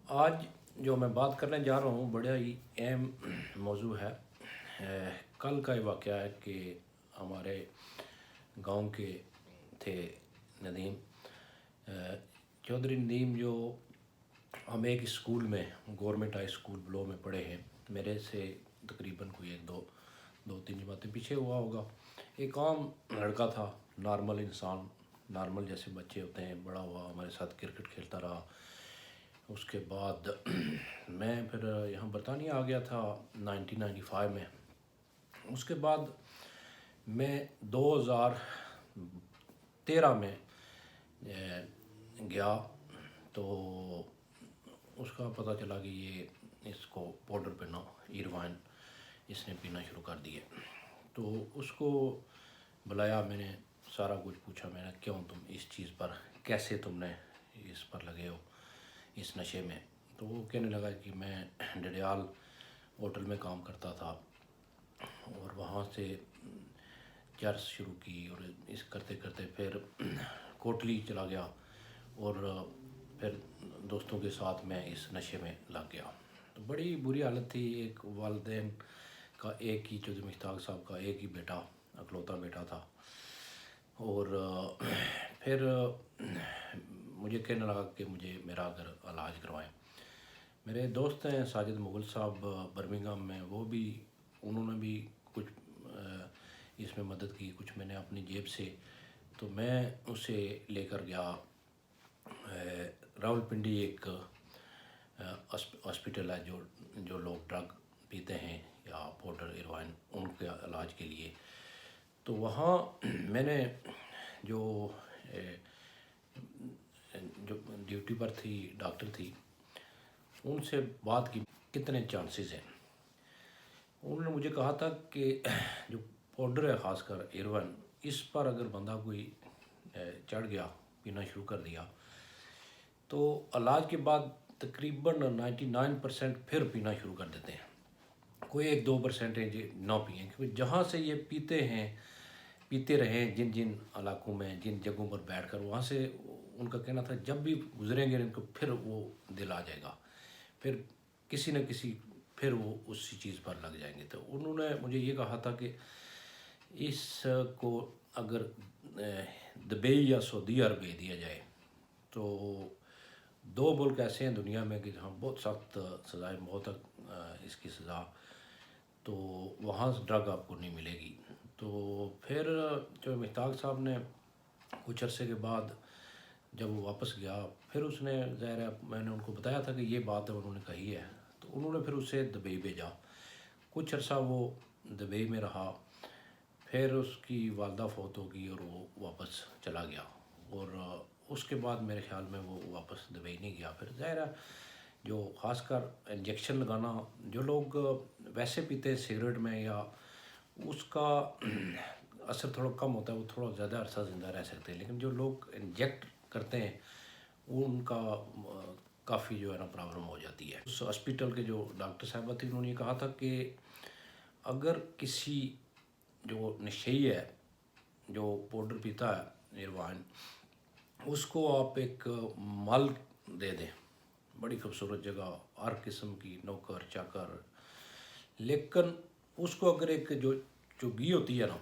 آج جو میں بات کرنے جا رہا ہوں بڑا ہی اہم موضوع ہے۔ کل کا یہ واقعہ ہے کہ ہمارے گاؤں کے تھے ندیم چودھری ندیم، جو ہم ایک اسکول میں گورنمنٹ ہائی اسکول بلو میں پڑھے ہیں۔ میرے سے تقریباً کوئی ایک دو تین جماعتیں پیچھے ہوا ہوگا۔ ایک عام لڑکا تھا، نارمل انسان، نارمل جیسے بچے ہوتے ہیں۔ بڑا ہوا، ہمارے ساتھ کرکٹ کھیلتا رہا۔ اس کے بعد میں پھر یہاں برطانیہ آ گیا تھا 1995 میں۔ اس کے بعد میں 2013 میں گیا تو اس کا پتہ چلا کہ یہ اس کو پاؤڈر پینا، ایروائن اس نے پینا شروع کر دیے۔ تو اس کو بلایا، میں نے سارا کچھ پوچھا، میں نے کیوں تم اس چیز پر، کیسے تم نے اس پر لگے ہو، اس نشے میں؟ تو وہ کہنے لگا کہ میں ڈڈیال ہوٹل میں کام کرتا تھا اور وہاں سے چرس شروع کی، اور اس کرتے کرتے پھر کوٹلی چلا گیا، اور پھر دوستوں کے ساتھ میں اس نشے میں لگ گیا۔ تو بڑی بری حالت تھی۔ ایک والدین کا، ایک ہی چودھری مشتاق صاحب کا ایک ہی بیٹا، اکلوتا بیٹا تھا، اور پھر مجھے کہنے لگا کہ مجھے میرا اگر علاج کروائیں۔ میرے دوست ہیں ساجد مغل صاحب برمنگھم میں، وہ بھی، انہوں نے بھی کچھ اس میں مدد کی، کچھ میں نے اپنی جیب سے۔ تو میں اسے لے کر گیا راولپنڈی، ایک ہاسپٹل ہے جو لوگ ڈرگ پیتے ہیں یا پاؤڈر ایروائن، ان کے علاج کے لیے۔ تو وہاں میں نے جو ڈیوٹی پر تھی، ڈاکٹر تھی، ان سے بات کی کتنے چانسز ہیں۔ انہوں نے مجھے کہا تھا کہ جو پاؤڈر ہے، خاص کر ایروائن، اس پر اگر بندہ کوئی چڑھ گیا، پینا شروع کر دیا، تو علاج کے بعد تقریباً 99% پھر پینا شروع کر دیتے ہیں۔ کوئی 1-2% نہ پئیں، کیونکہ جہاں سے یہ پیتے رہیں، جن جن علاقوں میں، جن جگہوں پر بیٹھ کر، وہاں سے ان کا کہنا تھا جب بھی گزریں گے ان کو پھر وہ دل آ جائے گا، پھر کسی نہ کسی، پھر وہ اسی چیز پر لگ جائیں گے۔ تو انہوں نے مجھے یہ کہا تھا کہ اس کو اگر دبئی یا سعودی عرب بھیج دیا جائے، تو 2 ملک ایسے ہیں دنیا میں کہ جہاں بہت سخت سزائے موت اس کی سزا، تو وہاں ڈرگ آپ کو نہیں ملے گی۔ تو پھر جو مشتاق صاحب نے کچھ عرصے کے بعد جب وہ واپس گیا، پھر اس نے، ظاہر ہے میں نے ان کو بتایا تھا کہ یہ بات انہوں نے کہی ہے، تو انہوں نے پھر اسے دبئی بھیجا۔ کچھ عرصہ وہ دبئی میں رہا، پھر اس کی والدہ فوت ہو گئی اور وہ واپس چلا گیا، اور اس کے بعد میرے خیال میں وہ واپس دبئی نہیں گیا۔ پھر ظاہر ہے جو خاص کر انجیکشن لگانا، جو لوگ ویسے پیتے ہیں سگریٹ میں، یا اس کا اثر تھوڑا کم ہوتا ہے، وہ تھوڑا زیادہ عرصہ زندہ رہ سکتے ہیں، لیکن جو لوگ انجیکٹ کرتے ہیں ان کا کافی جو ہے نا پرابلم ہو جاتی ہے۔ اس ہاسپٹل کے جو ڈاکٹر صاحبہ تھی، انہوں نے یہ کہا تھا کہ اگر کسی جو نشئی ہے، جو پاؤڈر پیتا ہے ایروائن، اس کو آپ ایک مال دے دیں، بڑی خوبصورت جگہ، ہر قسم کی نوکر چاکر، لیکن اس کو اگر ایک جو چگی ہوتی ہے نا،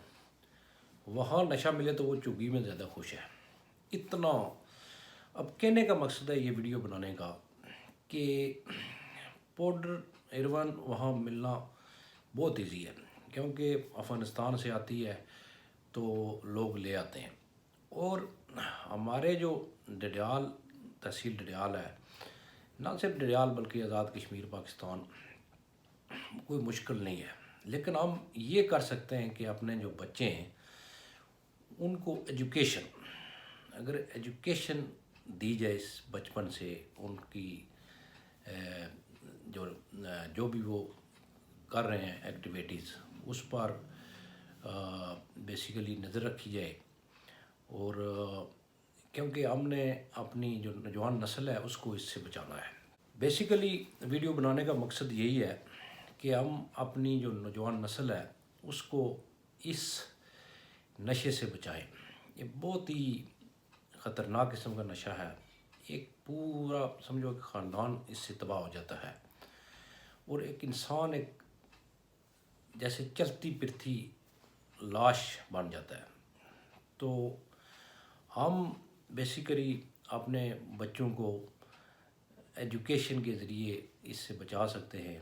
وہاں نشہ ملے تو وہ چگی میں زیادہ خوش ہے۔ اتنا، اب کہنے کا مقصد ہے یہ ویڈیو بنانے کا کہ پاؤڈر ایروائن وہاں ملنا بہت ایزی ہے، کیونکہ افغانستان سے آتی ہے تو لوگ لے آتے ہیں۔ اور ہمارے جو ڈڈیال، تحصیل ڈڈیال ہے، نہ صرف ڈڈیال بلکہ آزاد کشمیر پاکستان، کوئی مشکل نہیں ہے، لیکن ہم یہ کر سکتے ہیں کہ اپنے جو بچے ہیں ان کو ایجوکیشن، اگر ایجوکیشن دی جائے اس بچپن سے، ان کی جو بھی وہ کر رہے ہیں ایکٹیویٹیز، اس پر بیسیکلی نظر رکھی جائے، اور کیونکہ ہم نے اپنی جو نوجوان نسل ہے اس کو اس سے بچانا ہے۔ بیسیکلی ویڈیو بنانے کا مقصد یہی ہے کہ ہم اپنی جو نوجوان نسل ہے اس کو اس نشے سے بچائیں۔ یہ بہت ہی خطرناک قسم کا نشہ ہے۔ ایک پورا سمجھو کہ خاندان اس سے تباہ ہو جاتا ہے، اور ایک انسان ایک جیسے چلتی پھرتی لاش بن جاتا ہے۔ تو ہم بیسیکلی اپنے بچوں کو ایجوکیشن کے ذریعے اس سے بچا سکتے ہیں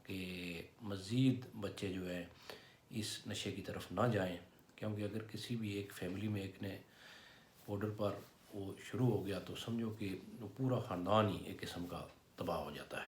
کہ مزید بچے جو ہیں اس نشے کی طرف نہ جائیں، کیونکہ اگر کسی بھی ایک فیملی میں ایک نے بارڈر پر وہ شروع ہو گیا تو سمجھو کہ وہ پورا خاندان ہی ایک قسم کا تباہ ہو جاتا ہے۔